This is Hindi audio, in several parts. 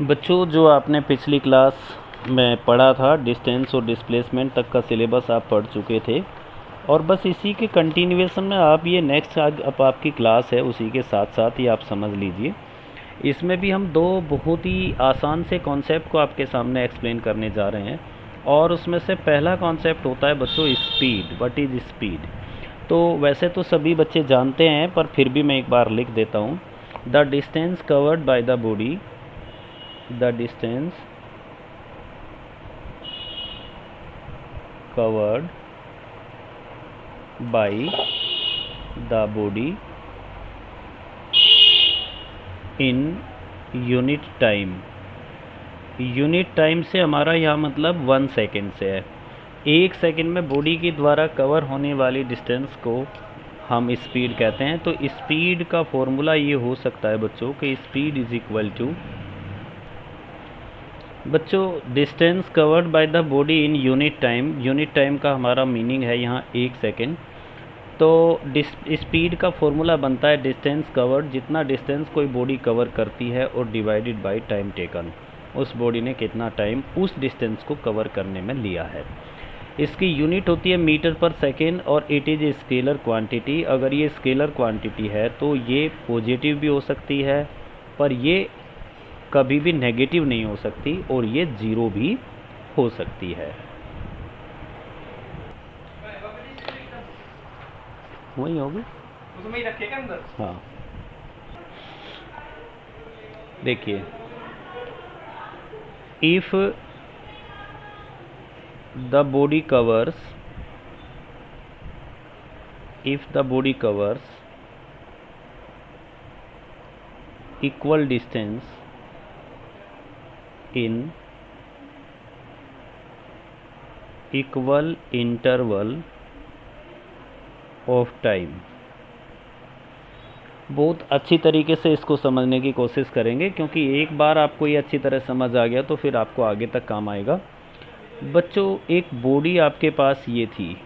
बच्चों, जो आपने पिछली क्लास में पढ़ा था डिस्टेंस और डिस्प्लेसमेंट तक का सिलेबस आप पढ़ चुके थे, और बस इसी के कंटिन्यूएशन में आप ये नेक्स्ट अब आपकी क्लास है उसी के साथ साथ ही आप समझ लीजिए। इसमें भी हम दो बहुत ही आसान से कॉन्सेप्ट को आपके सामने एक्सप्लेन करने जा रहे हैं, और उसमें से पहला कॉन्सेप्ट होता है बच्चों स्पीड। What is speed? तो वैसे तो सभी बच्चे जानते हैं, पर फिर भी मैं एक बार लिख देता हूँ। The distance covered by the body, the distance covered by the body in unit time। Unit time से हमारा यहाँ मतलब 1 सेकेंड से है। 1 सेकेंड में बॉडी के द्वारा कवर होने वाली डिस्टेंस को हम स्पीड कहते हैं। तो स्पीड का फॉर्मूला ये हो सकता है बच्चों कि स्पीड इज इक्वल टू बच्चों distance covered by the body in unit time. Unit time का हमारा मीनिंग है यहाँ 1 सेकेंड। तो स्पीड का फॉर्मूला बनता है डिस्टेंस कवर्ड, जितना डिस्टेंस कोई बॉडी कवर करती है, और डिवाइडेड बाय टाइम टेकन, उस बॉडी ने कितना टाइम उस डिस्टेंस को कवर करने में लिया है। इसकी यूनिट होती है मीटर पर सेकेंड, और it is a scalar quantity. अगर ये स्केलर क्वांटिटी है तो ये पॉजिटिव भी हो सकती है, पर ये कभी भी नेगेटिव नहीं हो सकती, और ये ज़ीरो भी हो सकती है। वही होगी उसमें ही रखेगा अंदर। हाँ, देखिए, if the body covers equal distance in equal interval of time। बहुत अच्छी तरीके से इसको समझने की कोशिश करेंगे, क्योंकि एक बार आपको ये अच्छी तरह समझ आ गया तो फिर आपको आगे तक काम आएगा। बच्चों, एक बॉडी आपके पास ये थी,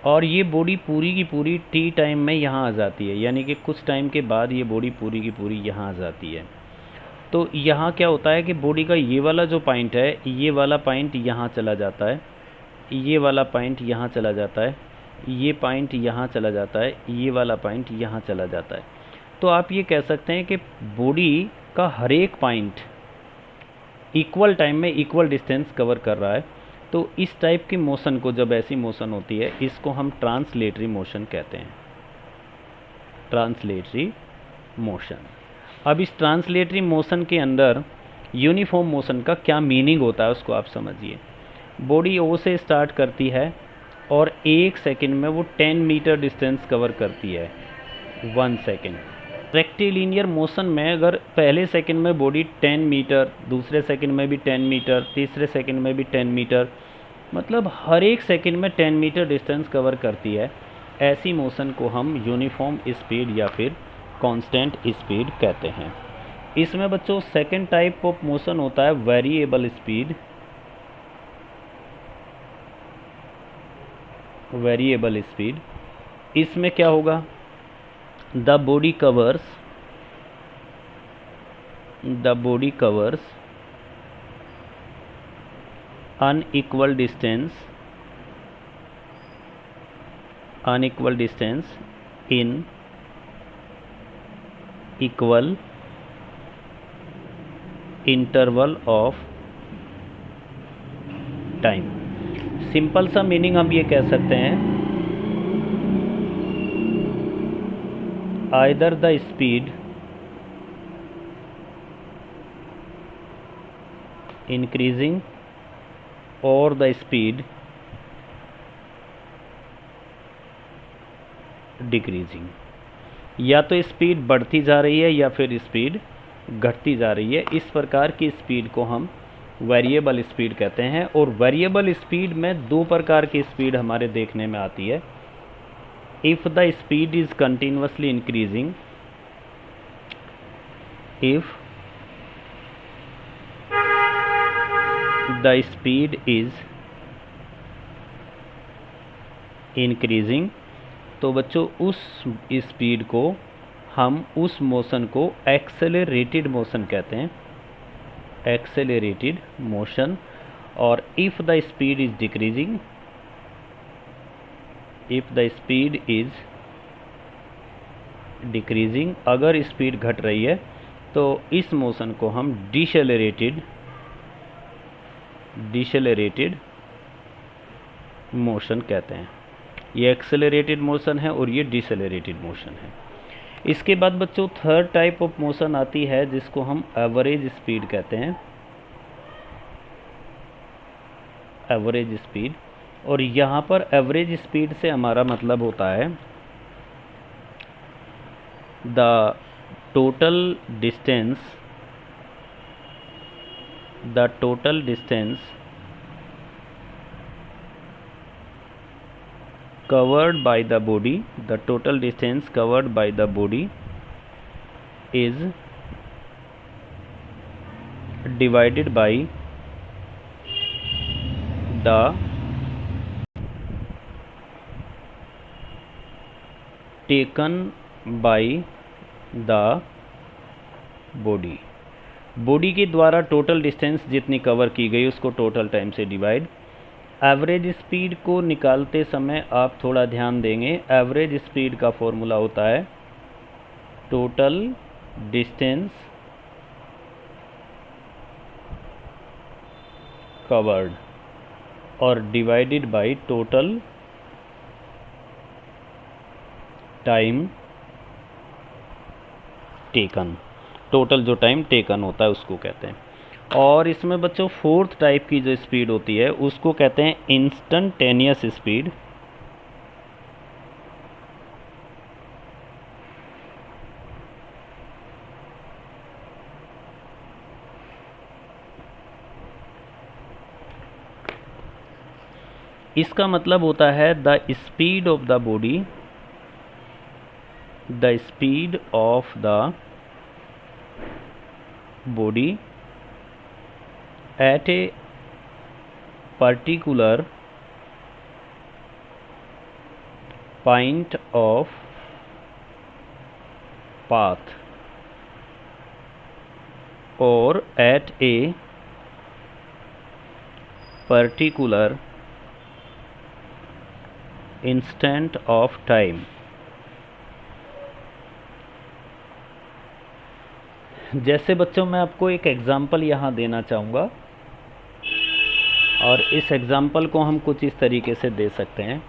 और ये बॉडी पूरी की पूरी टी टाइम में यहाँ आ जाती है, यानी कि कुछ टाइम के बाद ये बॉडी पूरी की पूरी यहाँ आ जाती है। तो यहाँ क्या होता है कि बॉडी का ये वाला जो पॉइंट है, ये वाला पॉइंट यहाँ चला जाता है, ये वाला पॉइंट यहाँ चला जाता है, ये पॉइंट यहाँ चला जाता है, ये वाला पॉइंट यहाँ चला जाता है। तो आप ये कह सकते हैं कि बॉडी का हर एक पॉइंट इक्वल टाइम में इक्वल डिस्टेंस कवर कर रहा है। तो इस टाइप की मोशन को, जब ऐसी मोशन होती है, इसको हम ट्रांसलेटरी मोशन कहते हैं। Translatory motion. अब इस ट्रांसलेटरी मोशन के अंदर यूनिफॉर्म मोशन का क्या मीनिंग होता है उसको आप समझिए। बॉडी ओ से स्टार्ट करती है, और 1 सेकेंड में वो 10 मीटर डिस्टेंस कवर करती है। 1 सेकेंड। रेक्टिलिनियर मोशन में अगर पहले सेकंड में बॉडी 10 मीटर, दूसरे सेकंड में भी 10 मीटर, तीसरे सेकंड में भी 10 मीटर, मतलब हर एक सेकंड में 10 मीटर डिस्टेंस कवर करती है, ऐसी मोशन को हम यूनिफॉर्म स्पीड या फिर कांस्टेंट स्पीड कहते हैं। इसमें बच्चों सेकंड टाइप ऑफ मोशन होता है वेरिएबल स्पीड। वेरिएबल स्पीड, इसमें क्या होगा? The body covers unequal distance in equal interval of time। Simple सा मीनिंग हम ये कह सकते हैं, either the speed increasing or the speed decreasing। या तो स्पीड बढ़ती जा रही है या फिर स्पीड घटती जा रही है। इस प्रकार की स्पीड को हम वेरिएबल स्पीड कहते हैं। और वेरिएबल स्पीड में दो प्रकार की स्पीड हमारे देखने में आती है। if the speed is continuously increasing, if the speed is increasing, तो बच्चों उस स्पीड को हम उस मोशन को एक्सेलरेटेड मोशन कहते हैं, एक्सेलरेटेड मोशन। और if the speed is decreasing, if the speed is decreasing, अगर स्पीड घट रही है तो इस मोशन को हम डिसेलरेटेड मोशन कहते हैं। ये एक्सेलरेटेड मोशन है और ये डिसेलरेटेड मोशन है। इसके बाद बच्चों थर्ड टाइप ऑफ मोशन आती है जिसको हम एवरेज स्पीड कहते हैं, एवरेज स्पीड। और यहाँ पर एवरेज स्पीड से हमारा मतलब होता है the total distance covered by the body, the total distance covered by the body is divided by the taken by the body। Body के द्वारा टोटल डिस्टेंस जितनी कवर की गई उसको टोटल टाइम से डिवाइड। एवरेज स्पीड को निकालते समय आप थोड़ा ध्यान देंगे, एवरेज स्पीड का फॉर्मूला होता है टोटल डिस्टेंस कवर्ड और divided by total time taken. Total जो टाइम टेकन होता है उसको कहते हैं। और इसमें बच्चों फोर्थ टाइप की जो स्पीड होती है उसको कहते हैं इंस्टेंटेनियस स्पीड। इसका मतलब होता है the speed of the body, the speed of the body at a particular point of path or at a particular instant of time। जैसे बच्चों मैं आपको एक एग्जाम्पल यहाँ देना चाहूँगा और इस एग्ज़ाम्पल को हम कुछ इस तरीके से दे सकते हैं।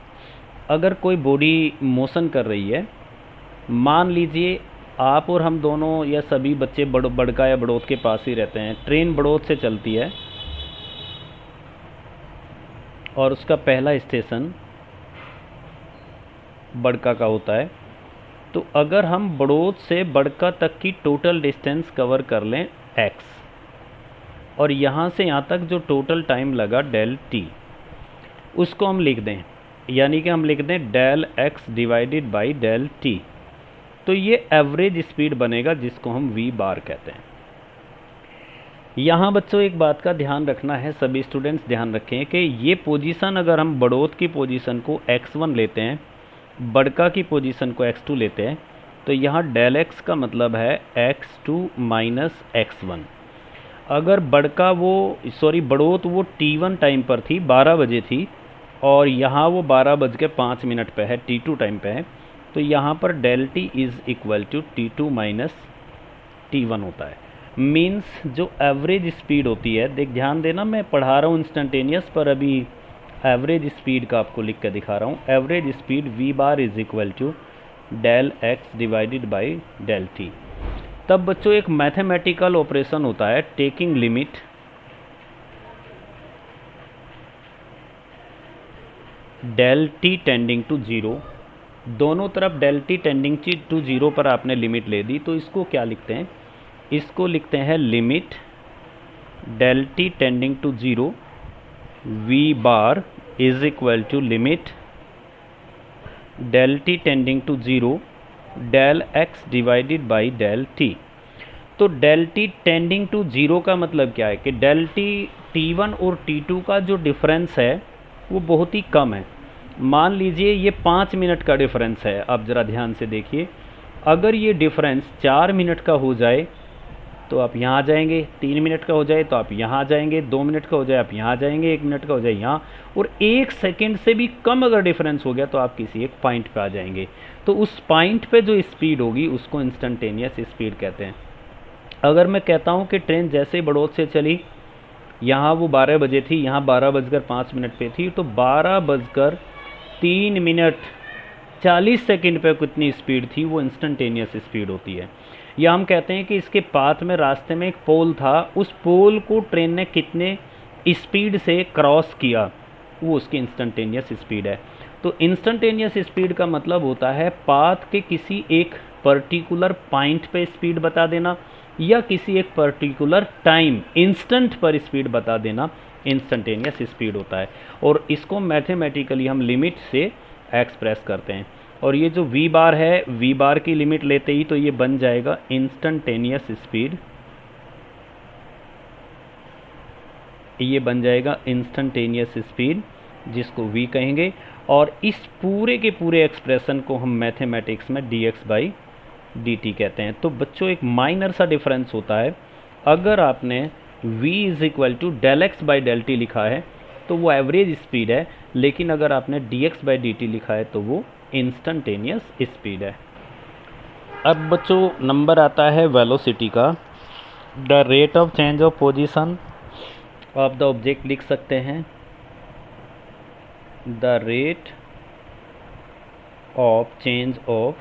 अगर कोई बॉडी मोशन कर रही है, मान लीजिए आप और हम दोनों या सभी बच्चे बड़का या बड़ौद के पास ही रहते हैं। ट्रेन बड़ौद से चलती है और उसका पहला स्टेशन बड़का का होता है। तो अगर हम बड़ौद से बड़का तक की टोटल डिस्टेंस कवर कर लें x, और यहाँ से यहाँ तक जो टोटल टाइम लगा डेल t, उसको हम लिख दें, यानी कि हम लिख दें del x divided by del t, तो ये एवरेज स्पीड बनेगा जिसको हम v बार कहते हैं। यहाँ बच्चों एक बात का ध्यान रखना है, सभी स्टूडेंट्स ध्यान रखें कि ये पोजीशन अगर हम बड़ौद की पोजीशन को x1 लेते हैं, बड़का की पोजीशन को x2 लेते हैं, तो यहाँ डेल x का मतलब है x2 माइनस x1। अगर बड़ौद वो t1 टाइम पर थी, 12 बजे थी, और यहाँ वो 12:05 पे है, t2 टाइम पे है, तो यहाँ पर del t is equal to t2 minus t1 होता है। मीन्स जो एवरेज स्पीड होती है, ध्यान देना मैं पढ़ा रहा हूँ इंस्टेंटेनियस, पर अभी एवरेज स्पीड का आपको लिख कर दिखा रहा हूँ। Average speed v bar is equal to del x divided by del t। तब बच्चों एक मैथमेटिकल ऑपरेशन होता है taking limit del t tending to 0। दोनों तरफ डेल t टेंडिंग टू 0 पर आपने लिमिट ले दी, तो इसको क्या लिखते हैं? इसको लिखते हैं limit del t tending to 0 v bar is equal to limit del t tending to 0 del x divided by del t। तो डेल t टेंडिंग टू 0 का मतलब क्या है कि डेल t t1 और t2 का जो डिफरेंस है वो बहुत ही कम है। मान लीजिए ये 5 मिनट का डिफरेंस है। आप ज़रा ध्यान से देखिए, अगर ये डिफरेंस 4 मिनट का हो जाए तो आप यहाँ आ जाएंगे, 3 मिनट का हो जाए तो आप यहाँ आ जाएंगे, 2 मिनट का हो जाए आप यहाँ आ जाएंगे, 1 मिनट का हो जाए यहाँ, और 1 सेकेंड से भी कम अगर डिफरेंस हो गया तो आप किसी एक पॉइंट पे आ जाएंगे। तो उस पॉइंट पे जो स्पीड होगी उसको इंस्टेंटेनियस स्पीड कहते हैं। अगर मैं कहता हूँ कि ट्रेन जैसे ही बड़ौद से चली, यहाँ वो 12 बजे थी, यहाँ 12:05 पे थी, तो 12:03 40 सेकंड पे कितनी स्पीड थी, वो इंस्टेंटेनियस स्पीड होती है। या हम कहते हैं कि इसके पाथ में, रास्ते में एक पोल था, उस पोल को ट्रेन ने कितने स्पीड से क्रॉस किया, वो उसकी इंस्टेंटेनियस स्पीड है। तो इंस्टेंटेनियस स्पीड का मतलब होता है पाथ के किसी एक पर्टिकुलर पॉइंट पे स्पीड बता देना, या किसी एक पर्टिकुलर टाइम इंस्टेंट पर स्पीड बता देना, इंस्टेंटेनियस स्पीड होता है। और इसको मैथमेटिकली हम लिमिट से एक्सप्रेस करते हैं। और ये जो v बार है, v बार की लिमिट लेते ही तो ये बन जाएगा इंस्टेंटेनियस स्पीड, ये बन जाएगा इंस्टेंटेनियस स्पीड जिसको v कहेंगे। और इस पूरे के पूरे एक्सप्रेशन को हम मैथमेटिक्स में dx/dt कहते हैं। तो बच्चों एक माइनर सा डिफरेंस होता है, अगर आपने v = del x/del t लिखा है तो वो एवरेज स्पीड है, लेकिन अगर आपने dx/dt लिखा है तो वो इंस्टेंटेनियस स्पीड है। अब बच्चों नंबर आता है वेलोसिटी का। The rate of change of position of the object लिख सकते हैं, the rate of change of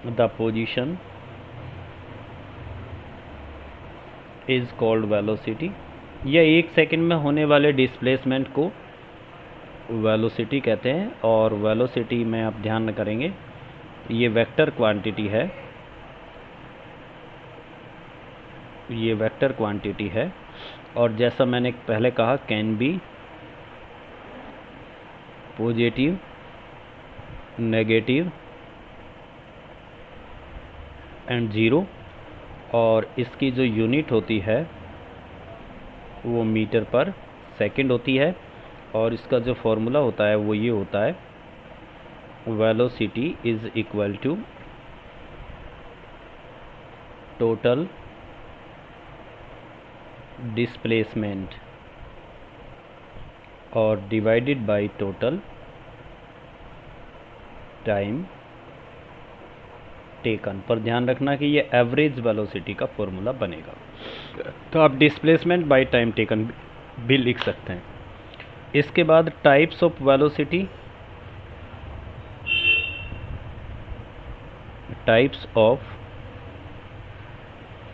the position is called velocity. यह 1 सेकंड में होने वाले डिस्प्लेसमेंट को वेलोसिटी कहते हैं। और वेलोसिटी में आप ध्यान करेंगे ये वेक्टर क्वांटिटी है, ये वेक्टर क्वांटिटी है। और जैसा मैंने पहले कहा, can be positive, negative and zero. और इसकी जो यूनिट होती है वो मीटर पर सेकंड होती है। और इसका जो फॉर्मूला होता है वो ये होता है, velocity is equal to total displacement और divided by total time taken. पर ध्यान रखना कि ये एवरेज वेलोसिटी का फॉर्मूला बनेगा। तो आप डिस्प्लेसमेंट बाय टाइम टेकन भी लिख सकते हैं। इसके बाद types of velocity, types of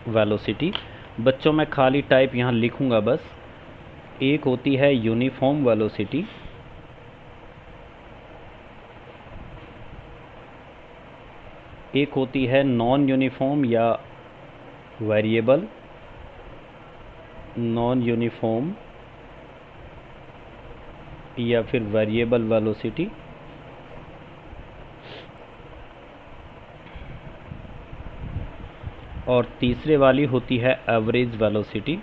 velocity. बच्चों मैं खाली टाइप यहाँ लिखूंगा बस। एक होती है यूनिफॉर्म वेलोसिटी, एक होती है नॉन यूनिफॉर्म या वेरिएबल, नॉन यूनिफॉर्म या फिर वेरिएबल वेलोसिटी। और तीसरे वाली होती है एवरेज वेलोसिटी।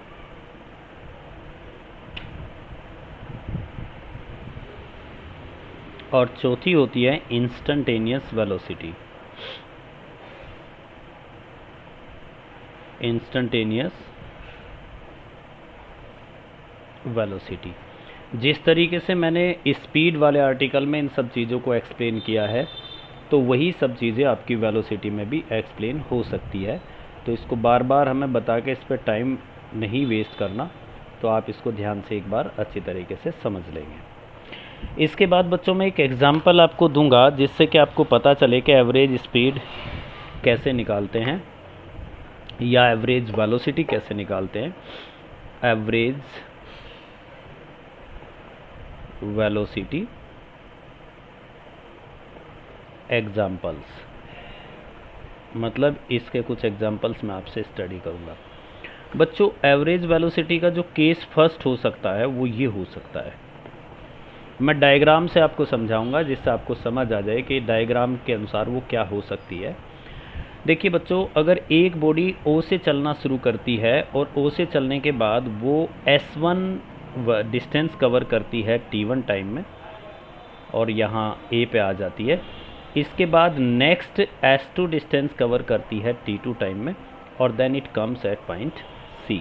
और चौथी होती है इंस्टेंटेनियस वेलोसिटी, इंस्टेंटेनियस वेलोसिटी। जिस तरीके से मैंने स्पीड वाले आर्टिकल में इन सब चीज़ों को एक्सप्लेन किया है, तो वही सब चीज़ें आपकी वेलोसिटी में भी एक्सप्लेन हो सकती है। तो इसको बार बार हमें बता के इस पर टाइम नहीं वेस्ट करना, तो आप इसको ध्यान से एक बार अच्छी तरीके से समझ लेंगे। इसके बाद बच्चों मैं एक एग्ज़ाम्पल आपको दूंगा जिससे कि आपको पता चले कि एवरेज स्पीड कैसे निकालते हैं या एवरेज वेलोसिटी कैसे निकालते हैं। एवरेज वेलोसिटी एग्जाम्पल्स, मतलब इसके कुछ एग्जाम्पल्स मैं आपसे स्टडी करूँगा। बच्चों एवरेज वेलोसिटी का जो केस फर्स्ट हो सकता है वो ये हो सकता है, मैं डायग्राम से आपको समझाऊंगा जिससे आपको समझ आ जाए कि डायग्राम के अनुसार वो क्या हो सकती है। देखिए बच्चों, अगर एक बॉडी O से चलना शुरू करती है और O से चलने के बाद वो S1 डिस्टेंस कवर करती है T1 टाइम में, और यहाँ ए पे आ जाती है। इसके बाद नेक्स्ट S2 डिस्टेंस कवर करती है T2 टाइम में और then it comes at point C।